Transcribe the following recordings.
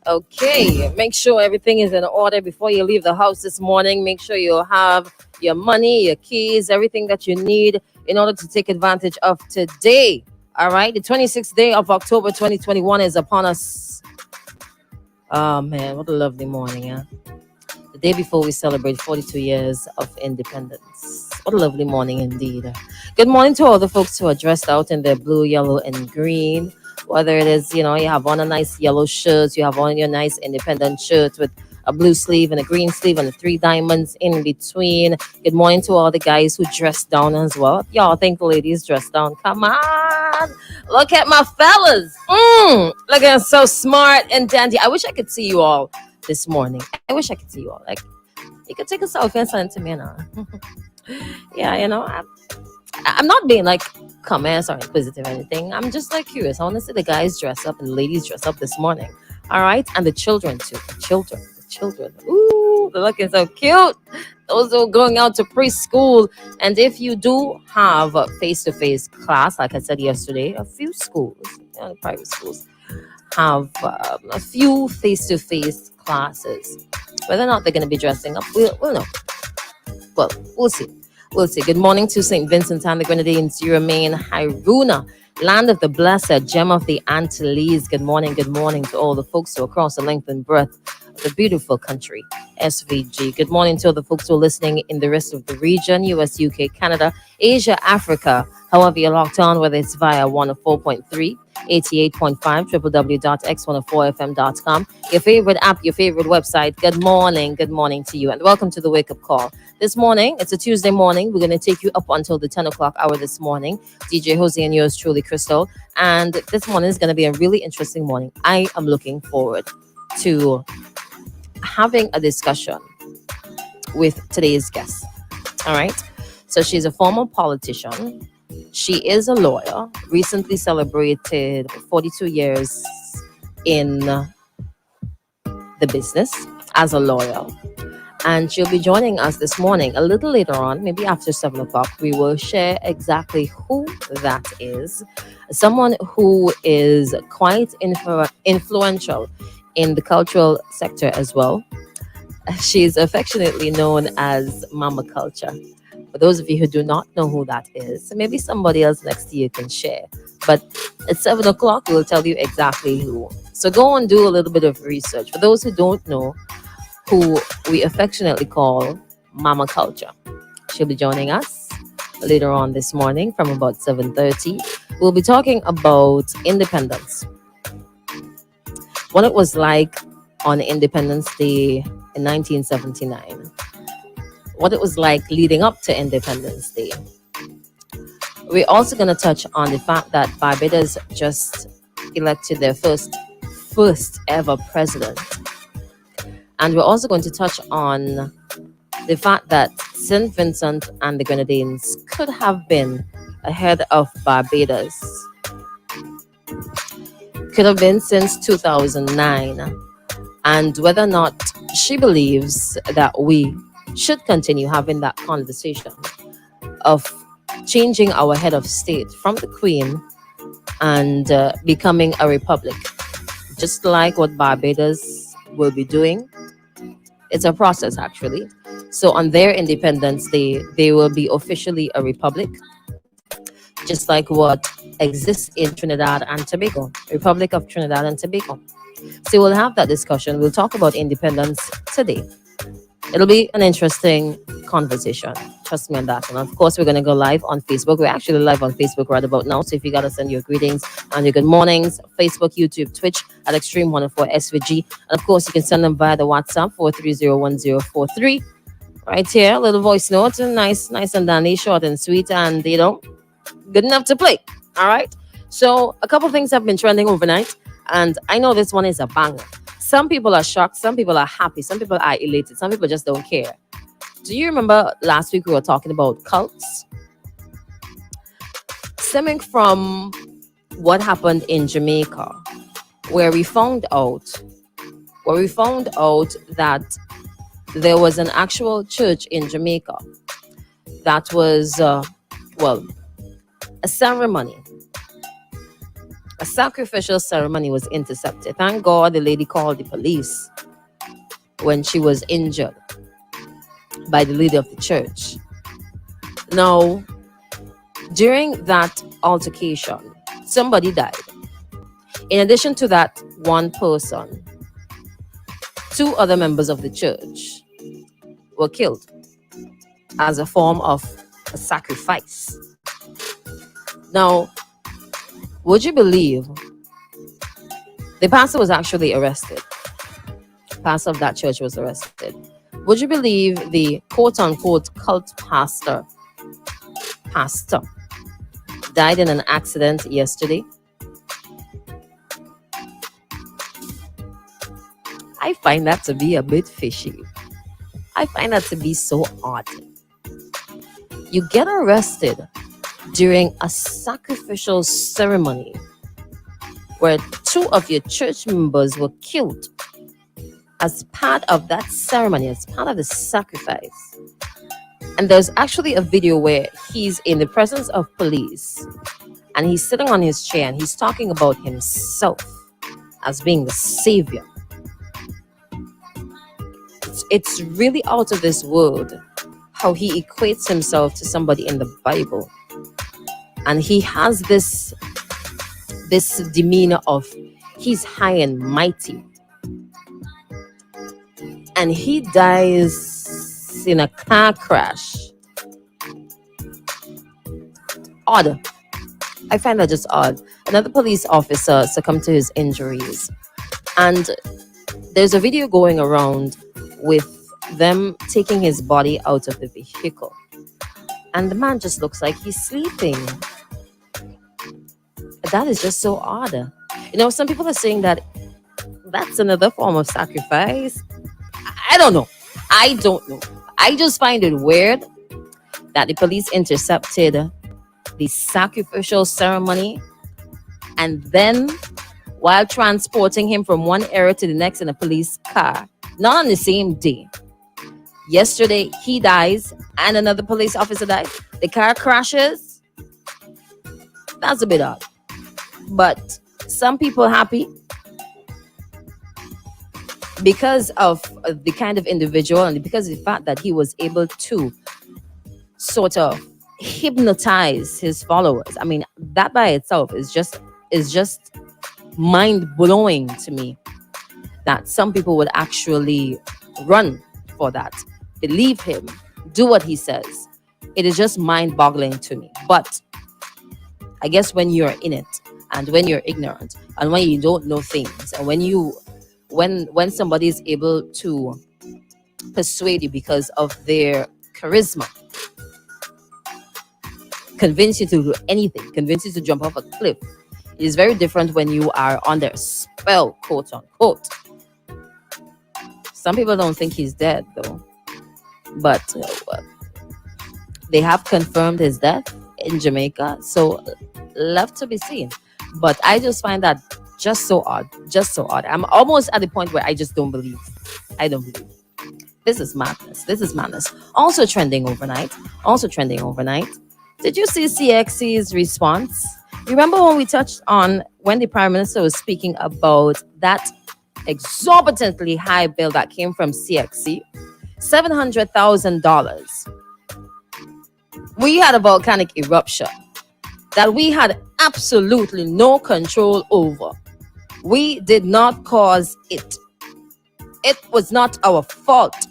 Okay, make sure everything is in order before you leave the house this morning. Make sure you have your money, your keys, everything that you need in order to take advantage of today. All right, the 26th day of October 2021 is upon us. Oh man, what a lovely morning, huh? The day before we celebrate 42 years of independence. What a lovely morning indeed. Good morning to all the folks who are dressed out in their blue, yellow, and green. Whether it is, you have on a nice yellow shirt, you have on your nice independent shirt with a blue sleeve and a green sleeve and the three diamonds in between. Good morning to all the guys who dressed down as well. Y'all think the ladies dressed down? Come on. Look at my fellas. Looking so smart and dandy. I wish I could see you all this morning. I wish I could see you all. Like, you could take a selfie and send it to me now. Yeah, I'm not being like comments or inquisitive or anything. I'm just like curious. I want to see the guys dress up and the ladies dress up this morning. All right. And the children too. The children. Ooh, they're looking so cute. Those who are going out to preschool. And if you do have a face-to-face class, like I said yesterday, a few schools, private schools, have a few face-to-face classes. Whether or not they're going to be dressing up, we'll know. Well, we'll see. We'll see. Good morning to St. Vincent and the Grenadines, Remain Hairuna, land of the blessed, gem of the Antilles. Good morning to all the folks who are across the length and breadth of the beautiful country, SVG. Good morning to all the folks who are listening in the rest of the region, US, UK, Canada, Asia, Africa. However you're locked on, whether it's via 104.3, 88.5, www.x104fm.com, your favorite app, your favorite website. Good morning to you, and welcome to the Wake Up Call. This morning, it's a Tuesday morning. We're going to take you up until the 10 o'clock hour this morning. DJ Jose and yours truly, Crystal. And this morning is going to be a really interesting morning. I am looking forward to having a discussion with today's guest. All right. So she's a former politician. She is a lawyer, recently celebrated 42 years in the business as a lawyer. And she'll be joining us this morning. A little later on, maybe after 7 o'clock, we will share exactly who that is. Someone who is quite influential in the cultural sector as well. She's affectionately known as Mama Culture. For those of you who do not know who that is, maybe somebody else next to you can share. But at 7 o'clock, we'll tell you exactly who. So go and do a little bit of research. For those who don't know, who we affectionately call Mama Culture. She'll be joining us later on this morning from about 7:30. We'll be talking about independence. What it was like on Independence Day in 1979. What it was like leading up to Independence Day. We're also going to touch on the fact that Barbados just elected their first ever president. And we're also going to touch on the fact that St. Vincent and the Grenadines could have been ahead of Barbados. Could have been since 2009. And whether or not she believes that we should continue having that conversation of changing our head of state from the Queen and becoming a republic. Just like what Barbados will be doing. It's a process, actually. So on their Independence Day, they will be officially a republic, just like what exists in Trinidad and Tobago, Republic of Trinidad and Tobago. So we'll have that discussion. We'll talk about independence today. It'll be an interesting conversation. Trust me on that. And of course, we're going to go live on Facebook. We're actually live on Facebook right about now. So if you got to send your greetings and your good mornings, Facebook, YouTube, Twitch at Extreme 104 SVG. And of course, you can send them via the WhatsApp 4301043. Right here, a little voice note, and nice and dandy, short and sweet, and good enough to play. All right. So a couple things have been trending overnight, and I know this one is a banger. Some people are shocked, some people are happy, some people are elated, some people just don't care. Do you remember last week we were talking about cults? Stemming from what happened in Jamaica, where we found out that there was an actual church in Jamaica that was, a ceremony sacrificial ceremony was intercepted. Thank God the lady called the police when she was injured by the leader of the church. Now, during that altercation, somebody died. In addition to that one person, 2 other members of the church were killed as a form of a sacrifice. Now, would you believe the pastor was actually arrested? Pastor of that church was arrested. Would you believe the quote-unquote cult pastor died in an accident yesterday? I find that to be a bit fishy. I find that to be so odd. You get arrested during a sacrificial ceremony where 2 of your church members were killed as part of that ceremony, as part of the sacrifice. And there's actually a video where he's in the presence of police and he's sitting on his chair and he's talking about himself as being the savior. It's really out of this world how he equates himself to somebody in the Bible. And he has this demeanor of he's high and mighty. And he dies in a car crash. Odd. I find that just odd. Another police officer succumbed to his injuries. And there's a video going around with them taking his body out of the vehicle. And the man just looks like he's sleeping. That is just so odd. You know, some people are saying that that's another form of sacrifice. I don't know. I just find it weird that the police intercepted the sacrificial ceremony and then while transporting him from one area to the next in a police car, not on the same day. Yesterday, he dies and another police officer dies. The car crashes. That's a bit odd. But some people happy because of the kind of individual and because of the fact that he was able to sort of hypnotize his followers. I mean, that by itself is just mind-blowing to me that some people would actually run for that, believe him, do what he says. It is just mind-boggling to me. But I guess when you're in it and when you're ignorant and when you don't know things and when somebody is able to persuade you because of their charisma, convince you to do anything, convince you to jump off a cliff, it is very different when you are under a spell, quote unquote. Some people don't think he's dead though, but they have confirmed his death in Jamaica, so left to be seen. But I just find that just so odd. I'm almost at the point where I just don't believe. This is madness. Also trending overnight. Did you see CXC's response? Remember when we touched on when the Prime Minister was speaking about that exorbitantly high bill that came from CXC? $700,000. We had a volcanic eruption that we had absolutely no control over. We did not cause it. It was not our fault.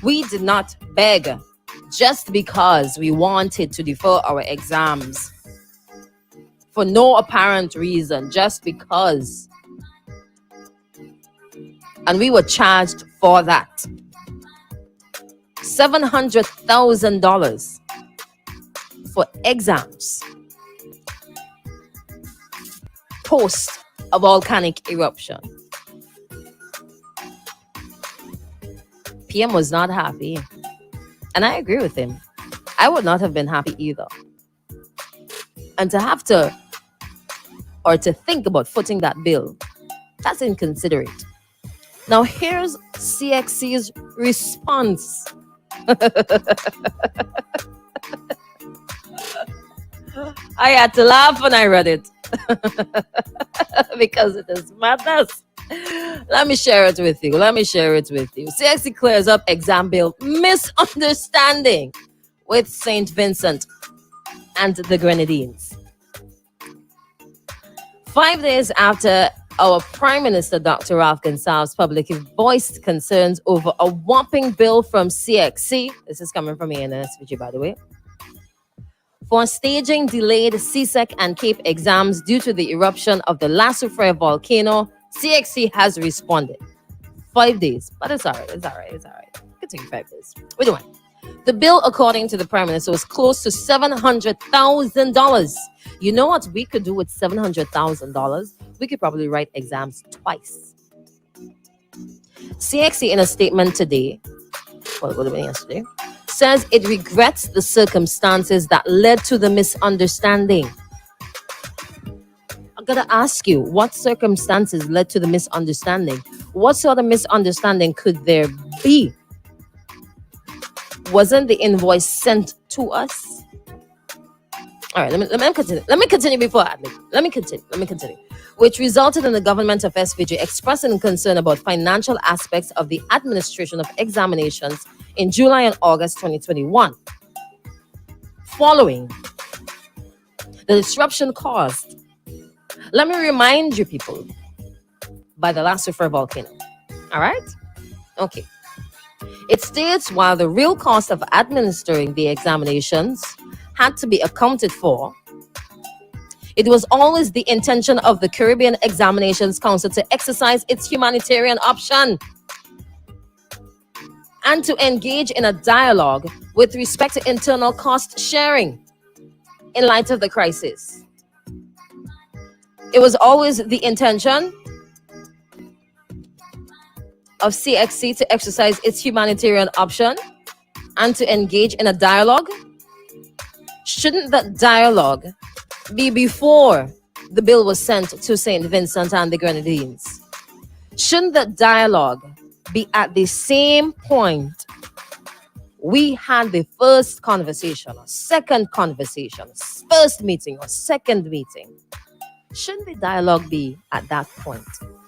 We did not beg just because we wanted to defer our exams for no apparent reason, just because. And we were charged for that. $700,000 for exams post a volcanic eruption. PM was not happy. And I agree with him. I would not have been happy either. And to have to, or to think about footing that bill, that's inconsiderate. Now here's CXC's response. I had to laugh when I read it. because it is madness. Let me share it with you. CXC clears up exam bill misunderstanding with St. Vincent and the Grenadines. 5 days after our Prime Minister, Dr. Ralph Gonsalves, publicly voiced concerns over a whopping bill from CXC. This is coming from ANSVG, by the way. For staging delayed CSEC and CAPE exams due to the eruption of the La Soufrière volcano, CXC has responded. 5 days, but it's all right. Continue 5 days. We're doing. The bill, according to the Prime Minister, was close to $700,000. You know what we could do with $700,000? We could probably write exams twice. CXC, in a statement today, well, it would have been yesterday, says it regrets the circumstances that led to the misunderstanding. I'm going to ask you, what circumstances led to the misunderstanding? What sort of misunderstanding could there be? Wasn't the invoice sent to us? All right, let me continue. Let me continue before I admit. Let me continue. Which resulted in the government of SVG expressing concern about financial aspects of the administration of examinations in July and August 2021. Following the disruption caused, let me remind you people, by the La Soufrière volcano. All right? Okay. It states while the real cost of administering the examinations had to be accounted for, it was always the intention of the Caribbean Examinations Council to exercise its humanitarian option and to engage in a dialogue with respect to internal cost sharing in light of the crisis. It was always the intention of CXC to exercise its humanitarian option and to engage in a dialogue. Shouldn't that dialogue be before the bill was sent to St. Vincent and the Grenadines? Shouldn't that dialogue be at the same point we had the first conversation or second conversation, first meeting or second meeting? Shouldn't the dialogue be at that point?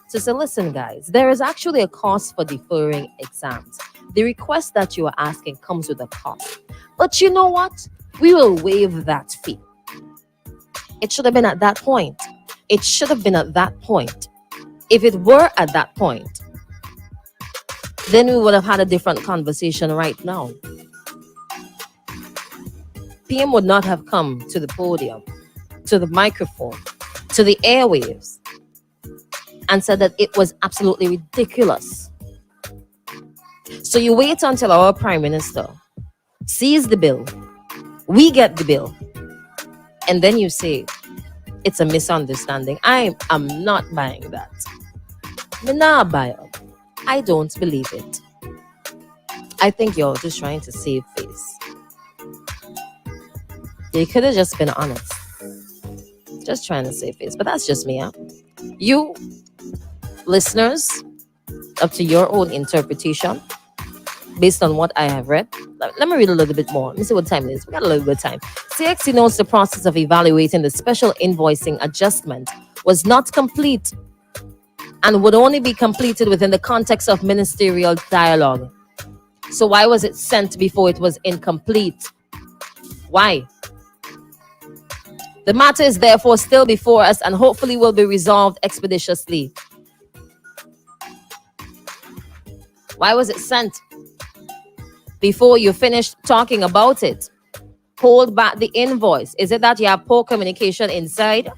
So say, listen, guys, there is actually a cost for deferring exams. The request that you are asking comes with a cost. But you know what? We will waive that fee. It should have been at that point. It should have been at that point. If it were at that point, then we would have had a different conversation right now. PM would not have come to the podium, to the microphone, to the airwaves, and said that it was absolutely ridiculous. So you wait until our Prime Minister sees the bill, we get the bill, and then you say it's a misunderstanding. I am not buying that. I'm not buying it. I don't believe it. I think you're just trying to save face. They could have just been honest. Just trying to save face. But that's just me, huh? You listeners, up to your own interpretation based on what I have read. Let me read a little bit more. Let me see what time it is. We got a little bit of time. CXC notes the process of evaluating the special invoicing adjustment was not complete and would only be completed within the context of ministerial dialogue. So why was it sent before it was incomplete? Why? The matter is therefore still before us and hopefully will be resolved expeditiously. Why was it sent before you finished talking about it? Hold back the invoice. Is it that you have poor communication inside?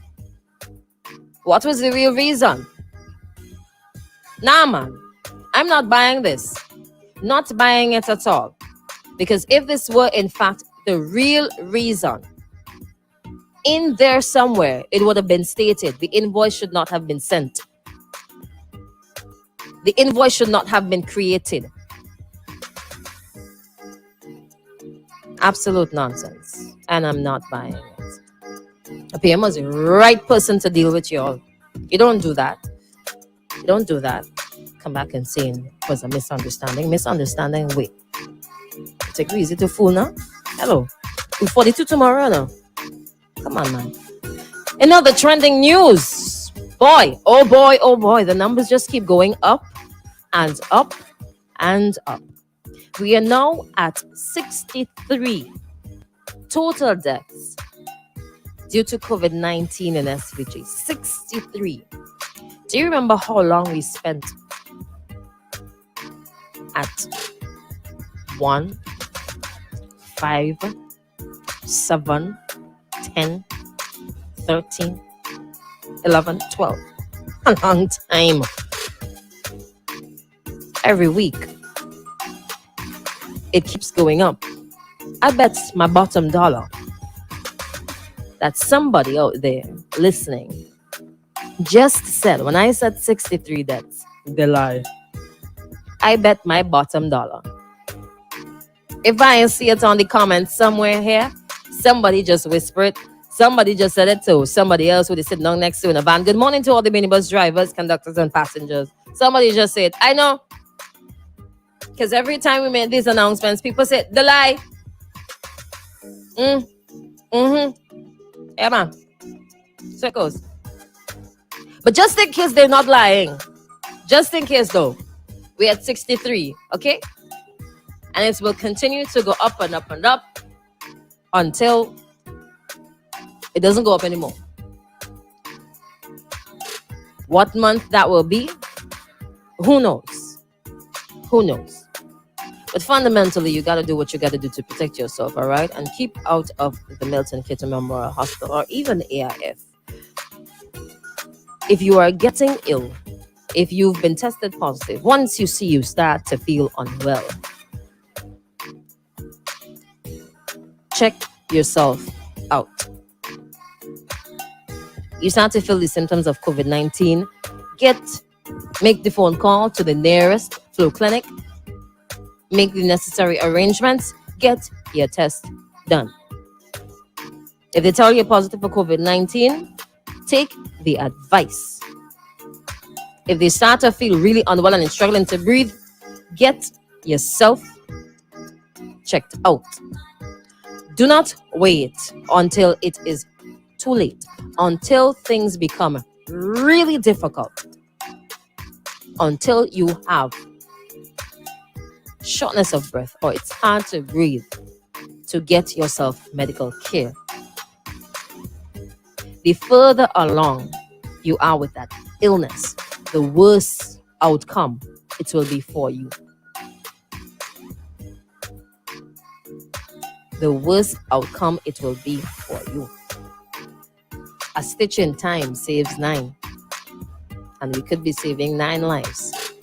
What was the real reason? Nah, man, I'm not buying this. Not buying it at all. Because if this were in fact the real reason, in there somewhere, it would have been stated the invoice should not have been sent. The invoice should not have been created. Absolute nonsense. And I'm not buying it. A PM was the right person to deal with y'all. You don't do that. You don't do that. Come back and say it was a misunderstanding. Misunderstanding, wait. Take it easy to fool now. Hello. We're 42 tomorrow now. Come on, man. In other trending news, oh boy, the numbers just keep going up and up and up. We are now at 63 total deaths due to COVID-19 in SVG. 63. Do you remember how long we spent at 1, 5, 7, 10, 13, 11, 12? A long time. Every week, it keeps going up. I bet my bottom dollar that somebody out there listening just said, when I said 63 deaths, they lie. I bet my bottom dollar. If I see it on the comments somewhere here, somebody just whispered, somebody just said it to somebody else who is sitting down next to in a van. Good morning to all the minibus drivers, conductors, and passengers. Somebody just said, I know. Because every time we make these announcements, people say, the lie. Yeah, man. So it goes. But just in case they're not lying, just in case though, we're at 63, okay? And it will continue to go up and up and up until it doesn't go up anymore. What month that will be, who knows? Who knows? But fundamentally, you got to do what you got to do to protect yourself, all right? And keep out of the Milton Kitty Memorial Hospital or even AIF. If you are getting ill, if you've been tested positive, once you see you start to feel unwell, check yourself out. You start to feel the symptoms of COVID-19, make the phone call to the nearest flu clinic, make the necessary arrangements, get your test done. If they tell you positive for COVID-19, take the advice. If they start to feel really unwell and struggling to breathe, get yourself checked out. Do not wait until it is too late, until things become really difficult, until you have shortness of breath or it's hard to breathe, to get yourself medical care. The further along you are with that illness, the worse outcome it will be for you. The worst outcome it will be for you. A stitch in time saves 9. And we could be saving 9 lives.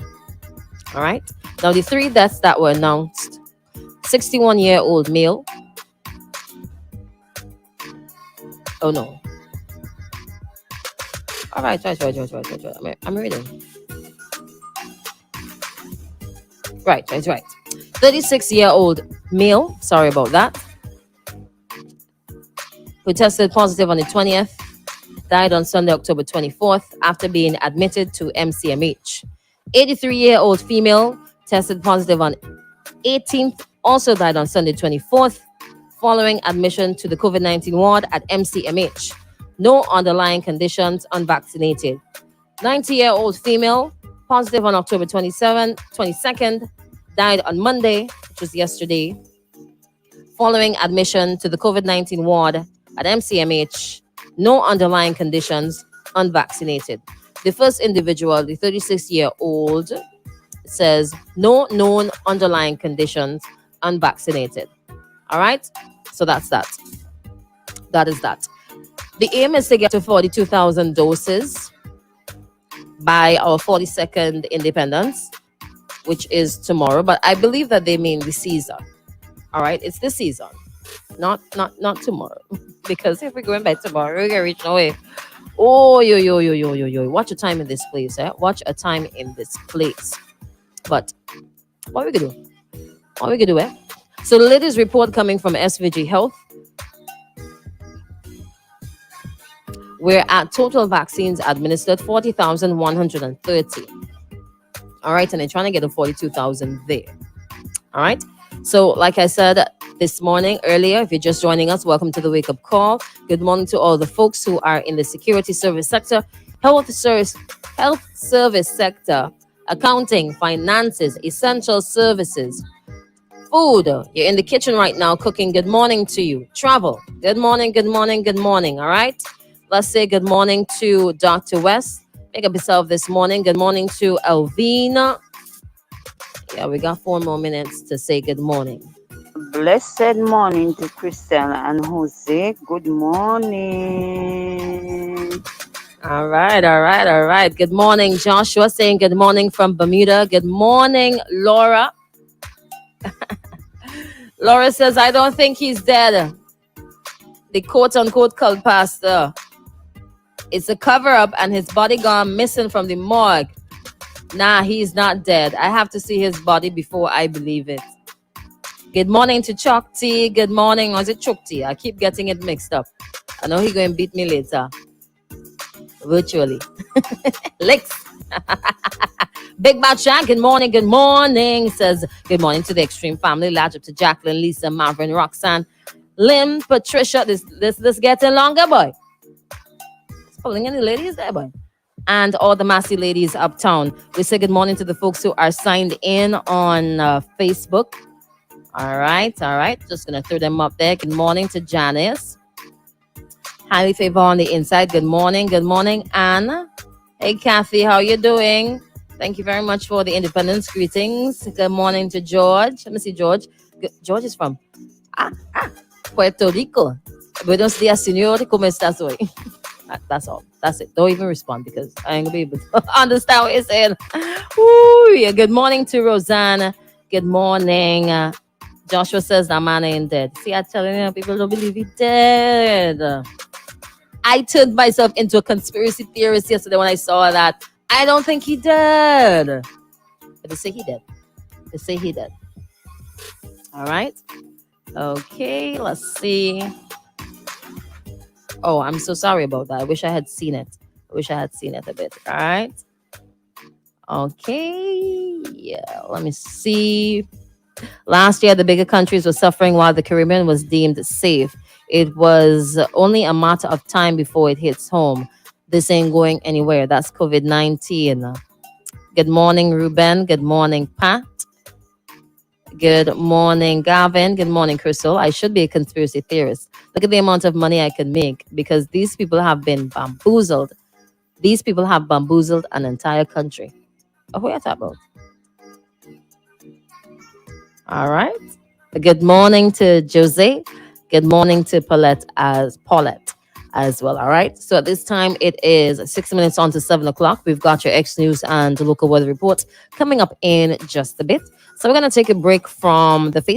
All right? Now, the 3 deaths that were announced: 61-year-old male. Oh, no. All right. I'm reading. Right. 36-year-old male. Sorry about that. Who tested positive on the 20th. Died on Sunday, October 24th, after being admitted to MCMH. 83-year-old female tested positive on 18th, also died on Sunday 24th, following admission to the COVID-19 ward at MCMH. No underlying conditions, unvaccinated. 90-year-old female, positive on October 22nd, died on Monday, which was yesterday, following admission to the COVID-19 ward at MCMH. No underlying conditions, unvaccinated. The first individual, the 36-year-old, says no known underlying conditions, unvaccinated. All right? So that's that. That is that. The aim is to get to 42,000 doses by our 42nd Independence, which is tomorrow. But I believe that they mean the season. All right? It's the season. Not tomorrow. Because if we're going by tomorrow, we're going to reach nowhere. Oh, yo. Watch a time in this place, eh? Watch a time in this place. But what we gonna do? Eh? So the latest report coming from SVG Health, we're at total vaccines administered 40,130. All right, and they're trying to get to 42,000 there. All right. So, like I said this morning earlier, if you're just joining us, welcome to the Wake Up Call. Good morning to all the folks who are in the security service sector, health service, health service sector, accounting, finances, essential services, food. You're in the kitchen right now cooking. Good morning to you. Travel. Good morning, good morning, good morning. All right. Let's say good morning to Dr. West. Make up yourself this morning. Good morning to Elvina. Yeah, we got 4 more minutes to say good morning. Blessed morning to Crystal and Jose. Good morning. All right, all right, all right. Good morning, Joshua saying good morning from Bermuda. Good morning, Laura. Laura says, I don't think he's dead. The quote unquote cult pastor. It's a cover up and his body gone missing from the morgue. Nah, he's not dead. I have to see his body before I believe it. Good morning to Chuck T. Good morning. Or is it Chuck T? I keep getting it mixed up. I know he's going to beat me later. Virtually. Licks. Big Bad Shaq, good morning, good morning. Says good morning to the Extreme family. Large up to Jacqueline, Lisa, Marvin, Roxanne, Lynn, Patricia. This getting longer, boy. It's pulling any ladies there, boy. And all the massy ladies uptown. We say good morning to the folks who are signed in on Facebook. All right. Just gonna throw them up there. Good morning to Janice. Highly favor on the inside. Good morning, Anna. Hey, Kathy, how you doing? Thank you very much for the independence greetings. Good morning to George. Let me see, George. George is from Puerto Rico. Buenos días, señor. ¿Cómo estás hoy? That's all. That's it. Don't even respond because I ain't gonna be able to understand what you're saying. Ooh, yeah. Good morning to Rosanna. Good morning. Joshua says that man ain't dead. See, I tell you, people don't believe he's dead. I turned myself into a conspiracy theorist yesterday when I saw that. I don't think he did. But they say he did. All right. Okay, let's see. Oh, I'm so sorry about that. I wish I had seen it. A bit. All right. Okay. Yeah, let me see. Last year, the bigger countries were suffering while the Caribbean was deemed safe. It was only a matter of time before it hits home. This ain't going anywhere. That's COVID-19. Good morning, Ruben. Good morning, Pat. Good morning, Gavin. Good morning, Crystal. I should be a conspiracy theorist. Look at the amount of money I can make because these people have been bamboozled. These people have bamboozled an entire country. Oh, who are you talking about? All right. Good morning to Jose. Good morning to Paulette as well. All right. So at this time, it is 6 minutes on to 7 o'clock. We've got your X News and local weather report coming up in just a bit. So we're going to take a break from the Facebook